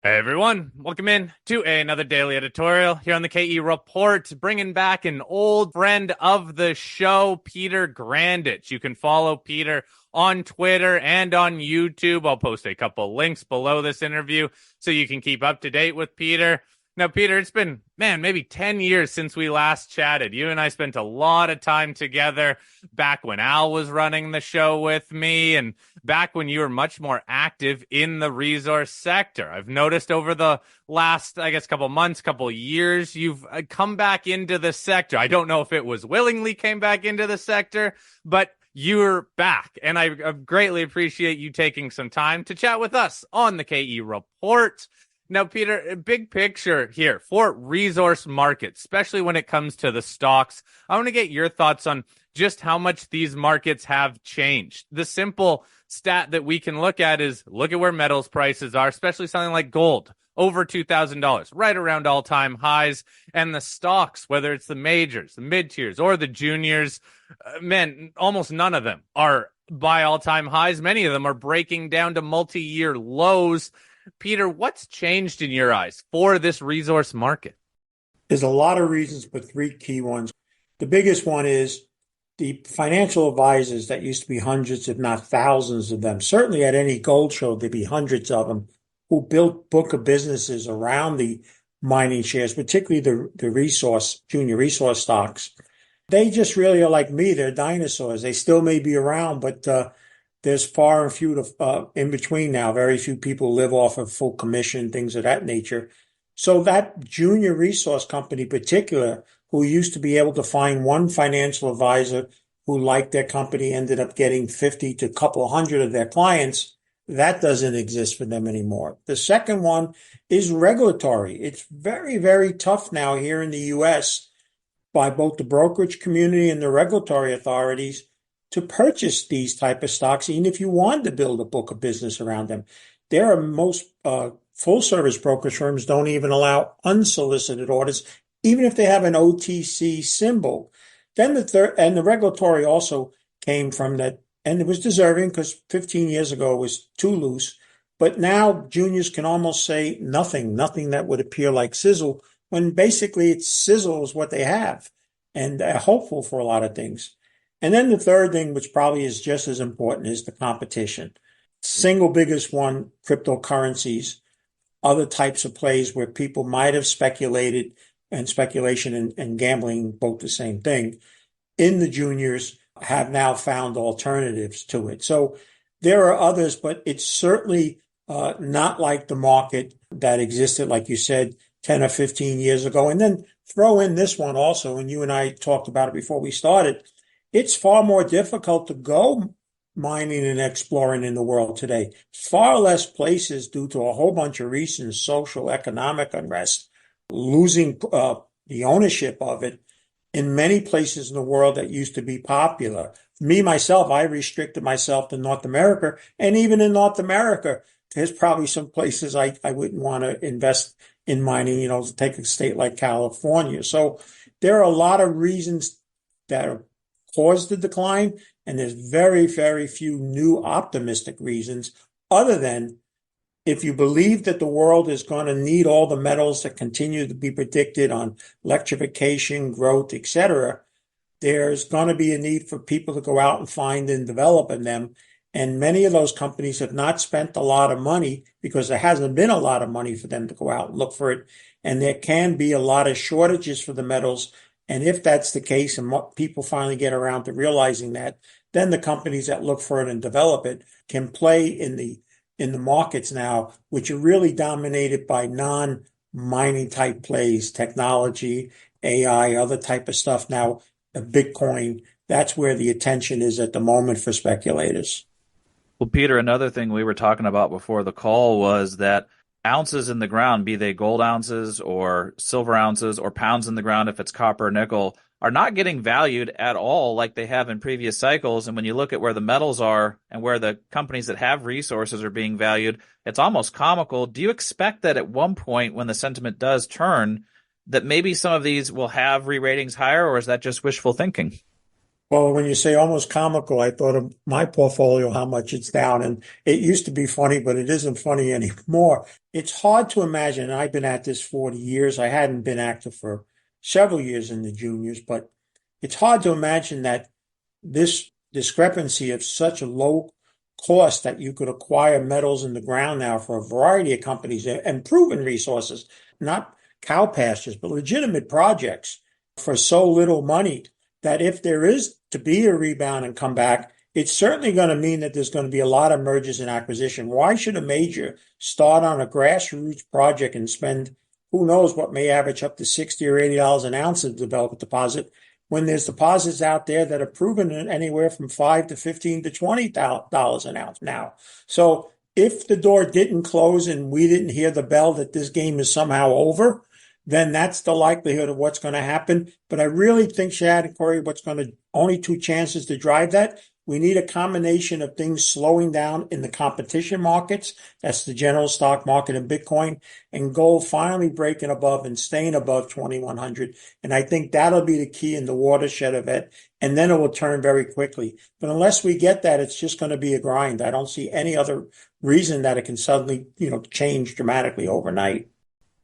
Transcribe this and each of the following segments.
Hey everyone, welcome in to another daily editorial here on the KE Report, bringing back an old friend of the show, Peter Grandich. You can follow Peter on Twitter and on YouTube. I'll post a couple links below this interview so you can keep up to date with Peter. Now, Peter, it's been, maybe 10 years since we last chatted. You and I spent a lot of time together back when Al was running the show with me and back when you were much more active in the resource sector. I've noticed over the last, couple months, couple years, you've come back into the sector. I don't know if it was willingly came back into the sector, but you're back. And I greatly appreciate you taking some time to chat with us on the KE Report. Now, Peter, big picture here for resource markets, especially when it comes to the stocks. I want to get your thoughts on just how much these markets have changed. The simple stat that we can look at is look at where metals prices are, especially something like gold, over $2,000, right around all-time highs. And the stocks, whether it's the majors, the mid-tiers, or the juniors, almost none of them are by all-time highs. Many of them are breaking down to multi-year lows. Peter, what's changed in your eyes for this resource market? There's a lot of reasons, but three key ones. The biggest one is the financial advisors that used to be hundreds, if not thousands of them. Certainly at any gold show, there'd be hundreds of them who built book of businesses around the mining shares, particularly the junior resource stocks. They just really are like me. They're dinosaurs. They still may be around, but there's far and few in between now. Very few people live off of full commission, things of that nature. So that junior resource company in particular, who used to be able to find one financial advisor who liked their company, ended up getting 50 to a couple hundred of their clients, that doesn't exist for them anymore. The second one is regulatory. It's very, very tough now here in the U.S. by both the brokerage community and the regulatory authorities to purchase these type of stocks, even if you wanted to build a book of business around them. There are most full-service brokerage firms don't even allow unsolicited orders, even if they have an OTC symbol. Then the regulatory also came from that, and it was deserving because 15 years ago it was too loose. But now juniors can almost say nothing that would appear like sizzle, when basically it's sizzle is what they have, and they're hopeful for a lot of things. And then the third thing, which probably is just as important, is the competition. Single biggest one, cryptocurrencies, other types of plays where people might have speculated, and speculation and gambling, both the same thing, in the juniors have now found alternatives to it. So there are others, but it's certainly not like the market that existed, like you said, 10 or 15 years ago. And then throw in this one also, and you and I talked about it before we started. It's far more difficult to go mining and exploring in the world today. Far less places due to a whole bunch of reasons, social, economic unrest, losing the ownership of it in many places in the world that used to be popular. Me, myself, I restricted myself to North America. And even in North America, there's probably some places I wouldn't want to invest in mining, take a state like California. So there are a lot of reasons that are caused the decline, and there's very, very few new optimistic reasons other than if you believe that the world is going to need all the metals that continue to be predicted on electrification, growth, etc., there's going to be a need for people to go out and find and develop in them. And many of those companies have not spent a lot of money because there hasn't been a lot of money for them to go out and look for it. And there can be a lot of shortages for the metals. And if that's the case and people finally get around to realizing that, then the companies that look for it and develop it can play in the markets now, which are really dominated by non-mining type plays, technology, AI, other type of stuff. Now, Bitcoin, that's where the attention is at the moment for speculators. Well, Peter, another thing we were talking about before the call was that ounces in the ground, be they gold ounces or silver ounces or pounds in the ground, if it's copper or nickel, are not getting valued at all like they have in previous cycles. And when you look at where the metals are and where the companies that have resources are being valued, it's almost comical. Do you expect that at one point when the sentiment does turn, that maybe some of these will have re-ratings higher, or is that just wishful thinking? Well, when you say almost comical, I thought of my portfolio, how much it's down. And it used to be funny, but it isn't funny anymore. It's hard to imagine. And I've been at this 40 years. I hadn't been active for several years in the juniors, but it's hard to imagine that this discrepancy of such a low cost that you could acquire metals in the ground now for a variety of companies and proven resources, not cow pastures, but legitimate projects for so little money that if there is to be a rebound and come back, it's certainly going to mean that there's going to be a lot of mergers and acquisition. Why should a major start on a grassroots project and spend who knows what may average up to $60 or $80 an ounce to develop a deposit when there's deposits out there that are proven anywhere from $5 to $15 to $20 an ounce now. So if the door didn't close and we didn't hear the bell that this game is somehow over, then that's the likelihood of what's going to happen. But I really think, Shad and Corey, what's going to only two chances to drive that. We need a combination of things slowing down in the competition markets. That's the general stock market and Bitcoin, and gold finally breaking above and staying above 2,100. And I think that'll be the key in the watershed of it. And then it will turn very quickly. But unless we get that, it's just going to be a grind. I don't see any other reason that it can suddenly, change dramatically overnight.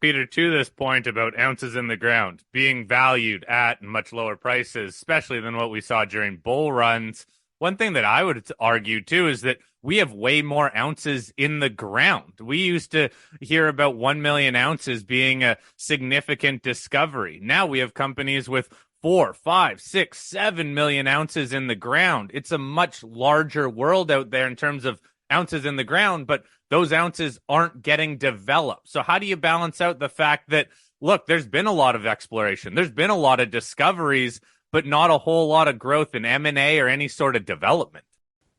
Peter, to this point about ounces in the ground being valued at much lower prices, especially than what we saw during bull runs, one thing that I would argue too is that we have way more ounces in the ground. We used to hear about 1 million ounces being a significant discovery. Now we have companies with 4, 5, 6, 7 million ounces in the ground. It's a much larger world out there in terms of ounces in the ground, but those ounces aren't getting developed. So how do you balance out the fact that, look, there's been a lot of exploration, there's been a lot of discoveries, but not a whole lot of growth in M&A or any sort of development?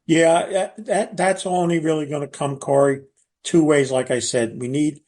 Yeah, that's only really going to come, Corey, two ways. Like I said, we need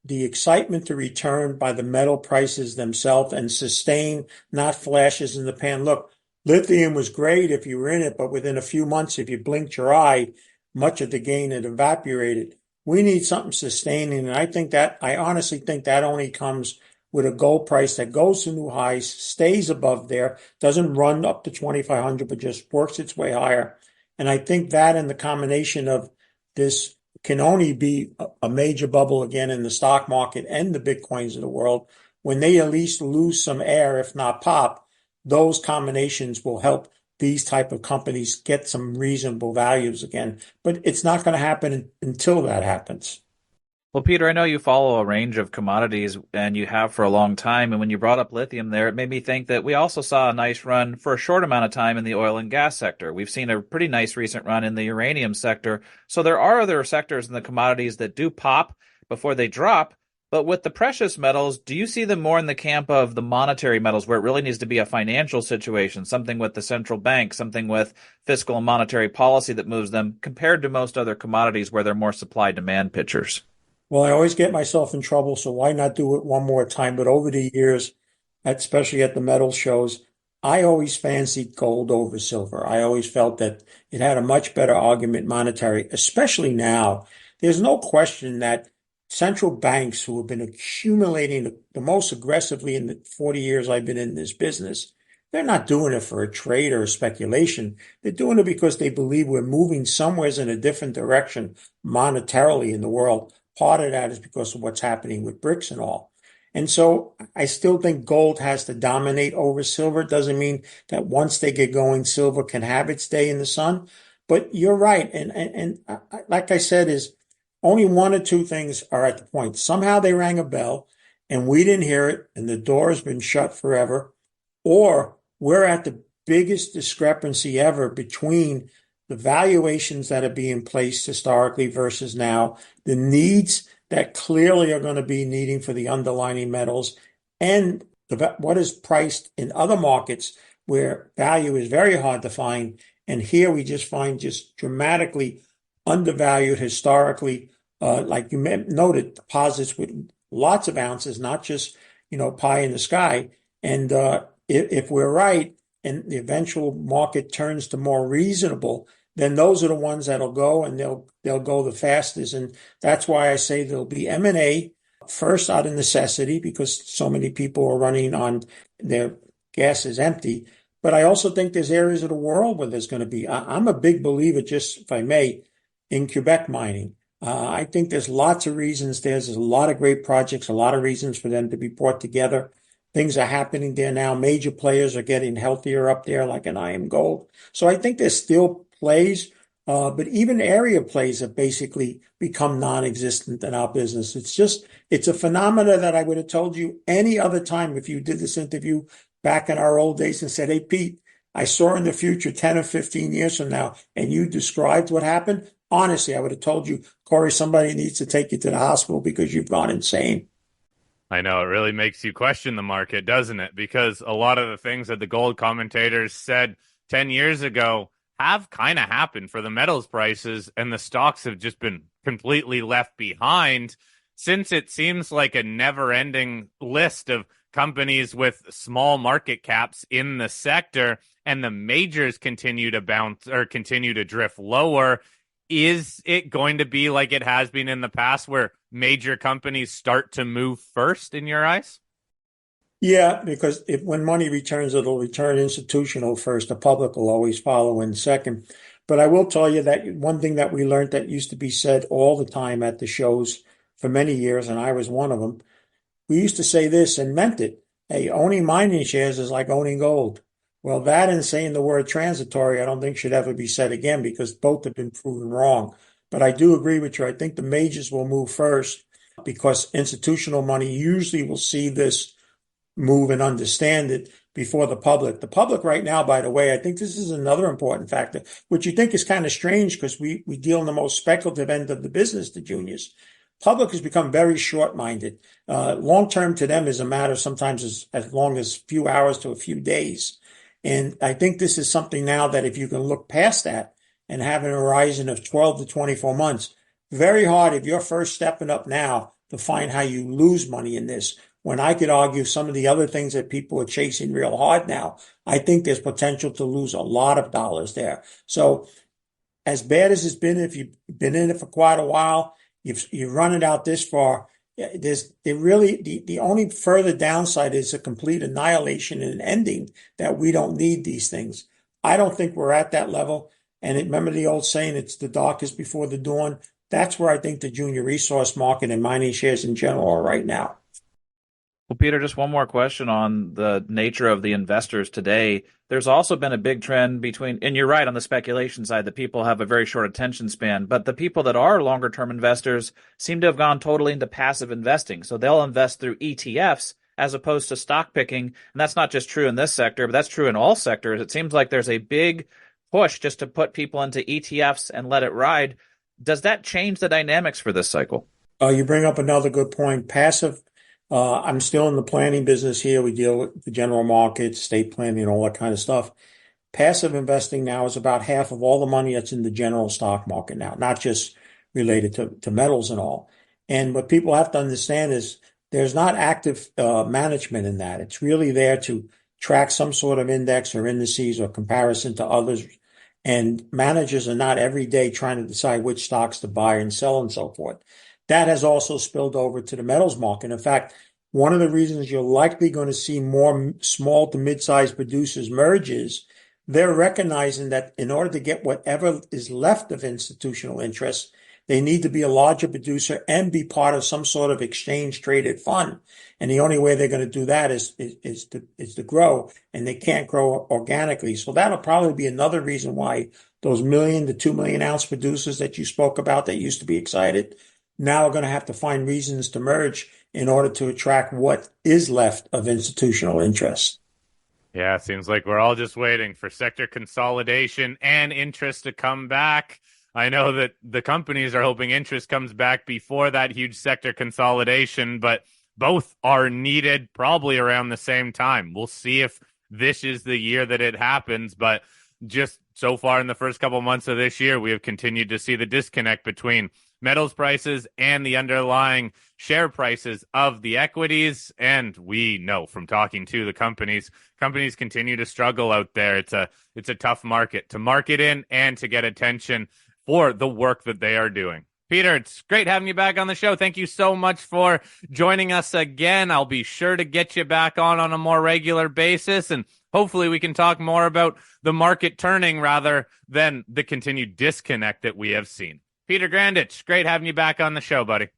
the excitement to return by the metal prices themselves and sustain, not flashes in the pan. Look, lithium was great if you were in it, but within a few months, if you blinked your eye, much of the gain had evaporated. We need something sustaining, and I honestly think that only comes with a gold price that goes to new highs, stays above there, doesn't run up to 2,500, but just works its way higher. And I think that and the combination of this can only be a major bubble again in the stock market and the Bitcoins of the world. When they at least lose some air, if not pop, those combinations will help these type of companies get some reasonable values again. But it's not going to happen until that happens. Well, Peter, I know you follow a range of commodities and you have for a long time. And when you brought up lithium there, it made me think that we also saw a nice run for a short amount of time in the oil and gas sector. We've seen a pretty nice recent run in the uranium sector. So there are other sectors in the commodities that do pop before they drop. But with the precious metals, do you see them more in the camp of the monetary metals where it really needs to be a financial situation, something with the central bank, something with fiscal and monetary policy that moves them, compared to most other commodities where they're more supply-demand pictures? Well, I always get myself in trouble, so why not do it one more time? But over the years, especially at the metal shows, I always fancied gold over silver. I always felt that it had a much better argument monetary, especially now. There's no question that central banks who have been accumulating the most aggressively in the 40 years I've been in this business, they're not doing it for a trade or a speculation. They're doing it because they believe we're moving somewheres in a different direction monetarily in the world. Part of that is because of what's happening with BRICS and all. And so I still think gold has to dominate over silver. It doesn't mean that once they get going, silver can have its day in the sun. But you're right. And like I said, is only one or two things are at the point. Somehow they rang a bell and we didn't hear it and the door has been shut forever. Or we're at the biggest discrepancy ever between the valuations that are being placed historically versus now, the needs that clearly are going to be needing for the underlying metals, and what is priced in other markets where value is very hard to find. And here we just find just dramatically undervalued historically, like you noted, deposits with lots of ounces, not just, pie in the sky. And if we're right and the eventual market turns to more reasonable, then those are the ones that'll go and they'll go the fastest. And that's why I say there'll be M&A first out of necessity because so many people are running on their gas is empty. but I also think there's areas of the world where there's going to be. I'm a big believer, just if I may, in Quebec mining. I think there's lots of reasons. There's a lot of great projects, a lot of reasons for them to be brought together. Things are happening there now. Major players are getting healthier up there, like an IM Gold. So I think there's still plays, but even area plays have basically become non-existent in our business. It's a phenomena that I would have told you any other time if you did this interview back in our old days and said, "Hey, Pete, I saw in the future 10 or 15 years from now, and you described what happened." Honestly, I would have told you, Corey, somebody needs to take you to the hospital because you've gone insane. I know it really makes you question the market, doesn't it? Because a lot of the things that the gold commentators said 10 years ago have kind of happened for the metals prices, and the stocks have just been completely left behind since it seems like a never-ending list of companies with small market caps in the sector, and the majors continue to bounce or continue to drift lower. Is it going to be like it has been in the past where major companies start to move first in your eyes? Yeah, because when money returns, it'll return institutional first. The public will always follow in second. But I will tell you that one thing that we learned that used to be said all the time at the shows for many years, and I was one of them, we used to say this and meant it. Hey, owning mining shares is like owning gold. Well, that and saying the word transitory, I don't think should ever be said again because both have been proven wrong. But I do agree with you. I think the majors will move first because institutional money usually will see this move and understand it before the public. The public right now, by the way, I think this is another important factor, which you think is kind of strange because we deal in the most speculative end of the business, the juniors. Public has become very short-minded. Long term to them is a matter sometimes as long as a few hours to a few days. And I think this is something now that if you can look past that and have an horizon of 12 to 24 months, very hard if you're first stepping up now to find how you lose money in this. When I could argue some of the other things that people are chasing real hard now, I think there's potential to lose a lot of dollars there. So as bad as it's been, if you've been in it for quite a while, you've run it out this far. The only further downside is a complete annihilation and an ending that we don't need these things. I don't think we're at that level. And remember the old saying, it's the darkest before the dawn. That's where I think the junior resource market and mining shares in general are right now. Well, Peter, just one more question on the nature of the investors today. There's also been a big trend between, and you're right on the speculation side, that people have a very short attention span, but the people that are longer term investors seem to have gone totally into passive investing. So they'll invest through ETFs as opposed to stock picking. And that's not just true in this sector, but that's true in all sectors. It seems like there's a big push just to put people into ETFs and let it ride. Does that change the dynamics for this cycle? You bring up another good point. Passive. I'm still in the planning business here. We deal with the general market, estate planning, and all that kind of stuff. Passive investing now is about half of all the money that's in the general stock market now, not just related to metals and all. And what people have to understand is there's not active management in that. It's really there to track some sort of index or indices or comparison to others. And managers are not every day trying to decide which stocks to buy and sell and so forth. That has also spilled over to the metals market. In fact, one of the reasons you're likely going to see more small to mid-sized producers merge is they're recognizing that in order to get whatever is left of institutional interest, they need to be a larger producer and be part of some sort of exchange traded fund. And the only way they're going to do that is to grow, and they can't grow organically. So that'll probably be another reason why those 1 to 2 million ounce producers that you spoke about that used to be excited now are going to have to find reasons to merge in order to attract what is left of institutional interest. Yeah, it seems like we're all just waiting for sector consolidation and interest to come back. I know that the companies are hoping interest comes back before that huge sector consolidation, but both are needed probably around the same time. We'll see if this is the year that it happens, but just so far in the first couple months of this year, we have continued to see the disconnect between metals prices and the underlying share prices of the equities. And we know from talking to the companies continue to struggle out there. It's a tough market to market in and to get attention for the work that they are doing. Peter, it's great having you back on the show. Thank you so much for joining us again. I'll be sure to get you back on a more regular basis, and hopefully we can talk more about the market turning rather than the continued disconnect that we have seen. Peter Grandich, great having you back on the show, buddy.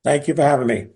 Thank you for having me.